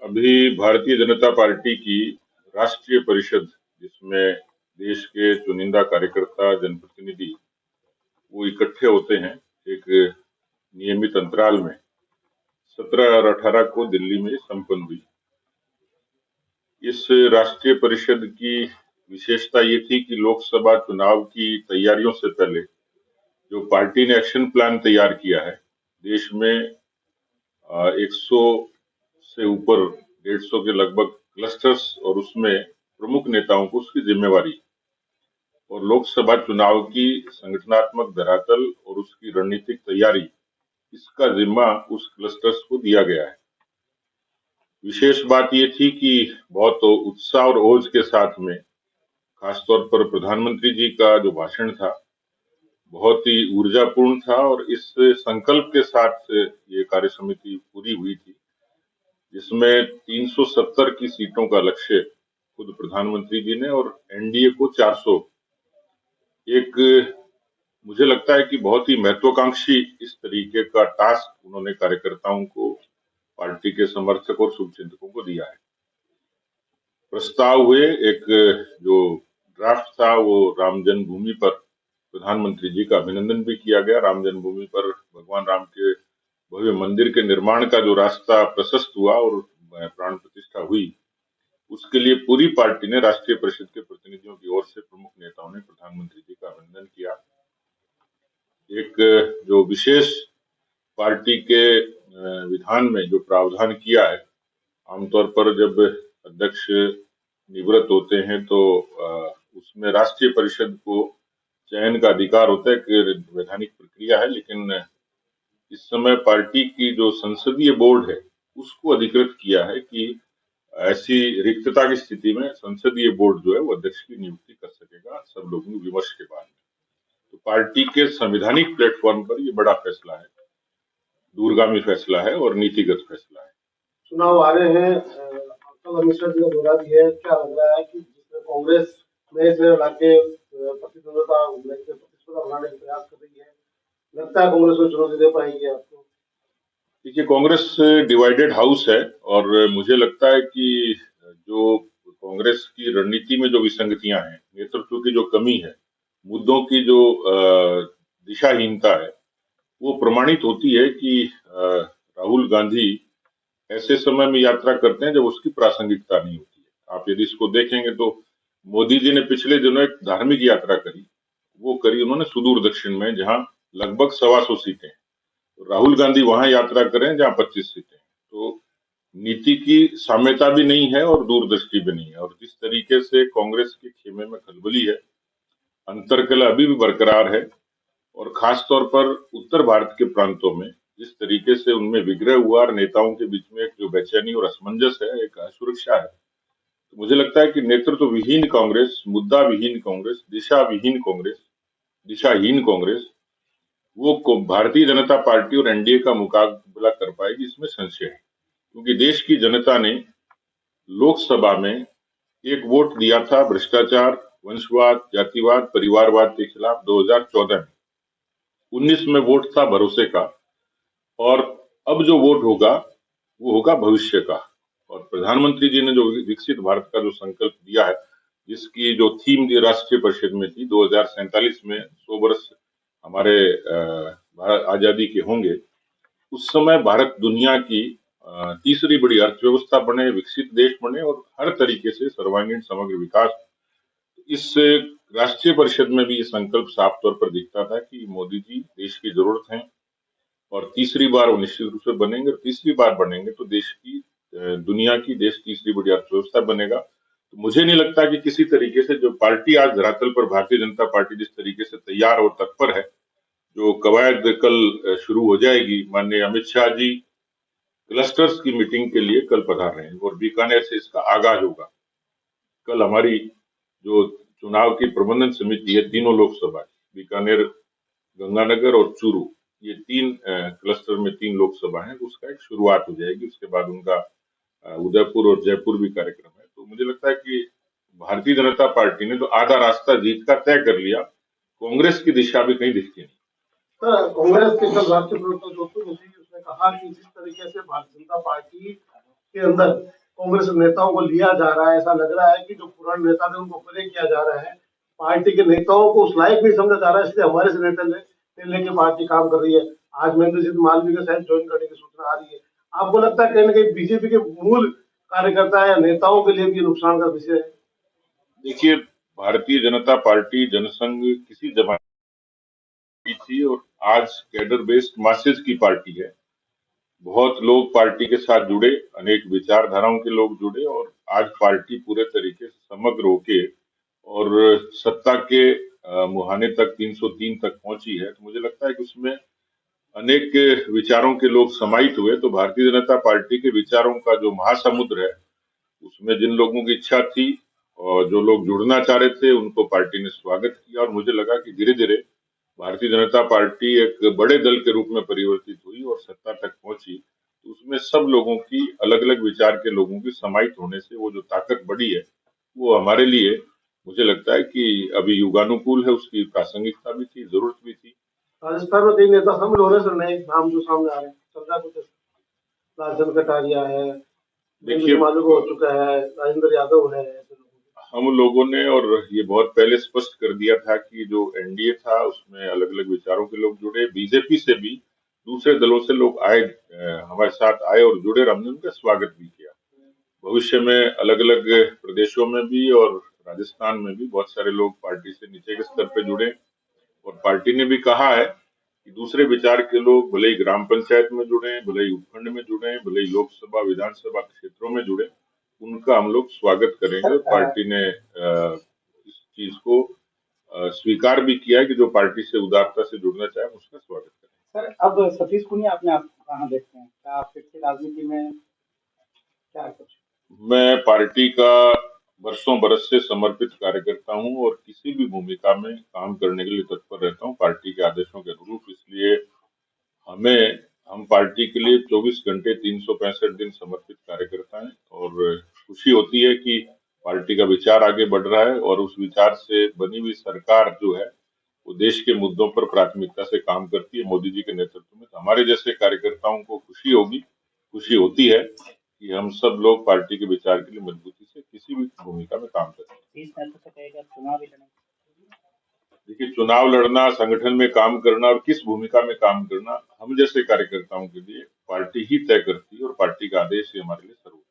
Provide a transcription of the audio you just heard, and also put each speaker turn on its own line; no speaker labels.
अभी भारतीय जनता पार्टी की राष्ट्रीय परिषद, जिसमें देश के चुनिंदा कार्यकर्ता, जनप्रतिनिधि वो इकट्ठे होते हैं एक नियमित अंतराल में, 17 और 18 को दिल्ली में संपन्न हुई। इस राष्ट्रीय परिषद की विशेषता ये थी कि लोकसभा चुनाव की तैयारियों से पहले जो पार्टी ने एक्शन प्लान तैयार किया है, देश में 100 से ऊपर 150 के लगभग क्लस्टर्स और उसमें प्रमुख नेताओं को उसकी जिम्मेवारी और लोकसभा चुनाव की संगठनात्मक धरातल और उसकी रणनीतिक तैयारी, इसका जिम्मा उस क्लस्टर्स को दिया गया है। विशेष बात ये थी कि बहुत उत्साह और ओज के साथ में खासतौर पर प्रधानमंत्री जी का जो भाषण था बहुत ही ऊर्जापूर्ण था और इस संकल्प के साथ ये कार्य समिति पूरी हुई थी, जिसमें 370 की सीटों का लक्ष्य खुद प्रधानमंत्री जी ने और एनडीए को 400। एक मुझे लगता है कि बहुत ही महत्वाकांक्षी इस तरीके का टास्क उन्होंने कार्यकर्ताओं को, पार्टी के समर्थक और शुभचिंतकों को दिया है। प्रस्ताव हुए, एक जो ड्राफ्ट था वो राम जन्मभूमि पर प्रधानमंत्री जी का अभिनंदन भी किया गया। राम जन्मभूमि पर भगवान राम के भव्य मंदिर के निर्माण का जो रास्ता प्रशस्त हुआ और प्राण प्रतिष्ठा हुई, उसके लिए पूरी पार्टी ने, राष्ट्रीय परिषद के प्रतिनिधियों की ओर से प्रमुख नेताओं ने प्रधानमंत्री जी का अभिनंदन किया। एक जो विशेष पार्टी के विधान में जो प्रावधान किया है, आमतौर पर जब अध्यक्ष निवृत्त होते हैं तो उसमें राष्ट्रीय परिषद को चयन का अधिकार होता है कि वैधानिक प्रक्रिया है, लेकिन इस समय पार्टी की जो संसदीय बोर्ड है उसको अधिकृत किया है कि ऐसी रिक्तता की स्थिति में संसदीय बोर्ड जो है वो अध्यक्ष की नियुक्ति कर सकेगा सब लोगों के विमर्श के बाद में। तो पार्टी के संवैधानिक प्लेटफॉर्म पर ये बड़ा फैसला है, दूरगामी फैसला है और नीतिगत फैसला है।
चुनाव आ रहे हैं, मिश्रा जी ने दोहरा दिया है, क्या लग रहा है कि जिसमें कांग्रेस नए सिरे लाके प्रतिस्पर्धा बनाने का प्रयास कर रही है, लगता है कांग्रेस को चुनौती दे पाएगी आपको?
देखिए, कांग्रेस डिवाइडेड हाउस है और मुझे लगता है कि जो कांग्रेस की रणनीति में जो विसंगतियां हैं, नेतृत्व की जो कमी है, मुद्दों की जो दिशाहीनता है, वो प्रमाणित होती है कि राहुल गांधी ऐसे समय में यात्रा करते हैं जब उसकी प्रासंगिकता नहीं होती है। आप यदि इसको देखेंगे तो मोदी जी ने पिछले दिनों एक धार्मिक यात्रा करी, वो करी उन्होंने सुदूर दक्षिण में, जहां लगभग 125 सीटें। राहुल गांधी वहां यात्रा करें जहां 25 सीटें। तो नीति की साम्यता भी नहीं है और दूरदृष्टि भी नहीं है, और जिस तरीके से कांग्रेस के खेमे में खलबली है, अंतरकलह अभी भी बरकरार है, और खासतौर पर उत्तर भारत के प्रांतों में जिस तरीके से उनमें विग्रह हुआ और नेताओं के बीच में एक जो बेचैनी और असमंजस है, एक असुरक्षा है, तो मुझे लगता है कि नेतृत्व विहीन कांग्रेस, मुद्दा विहीन कांग्रेस, दिशा विहीन कांग्रेस, दिशाहीन कांग्रेस, वो भारतीय जनता पार्टी और एनडीए का मुकाबला कर पाएगी, इसमें संशय है। क्योंकि देश की जनता ने लोकसभा में एक वोट दिया था भ्रष्टाचार, वंशवाद, जातिवाद, परिवारवाद के खिलाफ 2014 में। 19 में वोट था भरोसे का, और अब जो वोट होगा वो होगा भविष्य का। और प्रधानमंत्री जी ने जो विकसित भारत का जो संकल्प दिया है, जिसकी जो थीम राष्ट्रीय परिषद में थी 2047 में 100 वर्ष हमारे आजादी के होंगे, उस समय भारत दुनिया की तीसरी बड़ी अर्थव्यवस्था बने, विकसित देश बने और हर तरीके से सर्वांगीण समग्र विकास। इस राष्ट्रीय परिषद में भी ये संकल्प साफ तौर पर दिखता था कि मोदी जी देश की जरूरत है, और तीसरी बार वो निश्चित रूप से बनेंगे, और तीसरी बार बनेंगे तो देश की, दुनिया की देश तीसरी बड़ी अर्थव्यवस्था बनेगा। तो मुझे नहीं लगता कि किसी तरीके से जो पार्टी आज धरातल पर भारतीय जनता पार्टी जिस तरीके से तैयार और तत्पर है, जो कवायद कल शुरू हो जाएगी, माननीय अमित शाह जी क्लस्टर्स की मीटिंग के लिए कल पधार रहे हैं और बीकानेर से इसका आगाज होगा। कल हमारी जो चुनाव की प्रबंधन समिति है, तीनों लोकसभा, बीकानेर, गंगानगर और चूरू, ये 3 क्लस्टर में 3 लोकसभा है, उसका एक शुरुआत हो जाएगी। उसके बाद उनका उदयपुर और जयपुर भी कार्यक्रम है। तो मुझे लगता है कि भारतीय जनता पार्टी ने तो आधा रास्ता जीत का तय कर लिया, कांग्रेस की दिशा भी कहीं दिखती नहीं।
कांग्रेस के कल राष्ट्रीय प्रवक्ता ज्योति मुखी, उसने कहा कि जिस तरीके से भारतीय जनता पार्टी के अंदर कांग्रेस नेताओं को लिया जा रहा है। ऐसा लग रहा है कि जो पुराने नेता थे उनको प्रे किया जा रहा है, पार्टी के नेताओं को उस लायक नहीं समझा जा रहा है, इसलिए हमारे से नेता लेके पार्टी काम कर रही है। आज महेंद्र सिंह मालवीय के साथ ज्वाइन करने की सूचना आ रही है। आपको लगता है कहीं ना कहीं बीजेपी के मूल कार्यकर्ता या नेताओं के लिए भी नुकसान का विषय है?
देखिए, भारतीय जनता पार्टी जनसंघ किसी जमाने की थी और आज कैडर बेस्ड मासेज की पार्टी है। बहुत लोग पार्टी के साथ जुड़े, अनेक विचारधाराओं के लोग जुड़े और आज पार्टी पूरे तरीके से समग्र होके और सत्ता के मुहाने तक 303 तक पहुंची है। तो मुझे लगता है कि उसमें अनेक विचारों के लोग समाहित हुए। तो भारतीय जनता पार्टी के विचारों का जो महासमुद्र है, उसमें जिन लोगों की इच्छा थी और जो लोग जुड़ना चाह रहे थे, उनको पार्टी ने स्वागत किया और मुझे लगा कि धीरे धीरे भारतीय जनता पार्टी एक बड़े दल के रूप में परिवर्तित हुई और सत्ता तक पहुंची। तो उसमें सब लोगों की, अलग अलग विचार के लोगों की समाहित होने से वो जो ताकत बढ़ी है, वो हमारे लिए मुझे लगता है कि अभी युगानुकूल है। उसकी प्रासंगिकता भी थी, जरूरत भी थी।
राजस्थान में कई नेता शामिल हो रहे हैं सर, नए नाम जो सामने आ रहे हैं, चल रहा है कुछ ऐसा? लालचंद कटारिया है,
देखिए,
महेंद्र मालवीय हो चुका है, राजेंद्र यादव है, ऐसे लोग।
हम लोगों ने और ये बहुत पहले स्पष्ट कर दिया था कि जो एनडीए था उसमें अलग अलग विचारों के लोग जुड़े, बीजेपी से भी, दूसरे दलों से लोग आए, हमारे साथ आए और जुड़े और हमने उनका स्वागत भी किया। भविष्य में अलग अलग प्रदेशों में भी और राजस्थान में भी बहुत सारे लोग पार्टी से नीचे के स्तर पे जुड़े और पार्टी ने भी कहा है कि दूसरे विचार के लोग भले ही ग्राम पंचायत में जुड़े, भले ही उपखंड में जुड़े, भले ही लोकसभा विधानसभा क्षेत्रों में जुड़े, उनका हम लोग स्वागत करेंगे। और पार्टी ने इस चीज को स्वीकार भी किया है कि जो पार्टी से उदारता से जुड़ना चाहे, हम उसका स्वागत करें।
सर, अब सतीश पूनिया अपने आप को कहाँ देखते हैं? क्या आप फिर से राजनीति में, क्या कुछ?
मैं पार्टी का वर्षों बरस से समर्पित कार्यकर्ता हूं और किसी भी भूमिका में काम करने के लिए तत्पर रहता हूं, पार्टी के आदेशों के अनुरूप। इसलिए हम पार्टी के लिए 24 घंटे 365 दिन समर्पित कार्यकर्ता हैं और खुशी होती है कि पार्टी का विचार आगे बढ़ रहा है और उस विचार से बनी हुई सरकार जो है, वो देश के मुद्दों पर प्राथमिकता से काम करती है मोदी जी के नेतृत्व में। तो हमारे जैसे कार्यकर्ताओं को खुशी होगी, खुशी होती है कि हम सब लोग पार्टी के विचार के लिए मजबूती से किसी भी भूमिका में काम करते हैं।
इस नेतृत्व कहेगा चुनाव भी लड़ेंगे?
देखिए, चुनाव लड़ना, संगठन में काम करना और किस भूमिका में काम करना हम जैसे कार्यकर्ताओं के लिए पार्टी ही तय करती है और पार्टी का आदेश ही हमारे लिए सर्वोच्च है।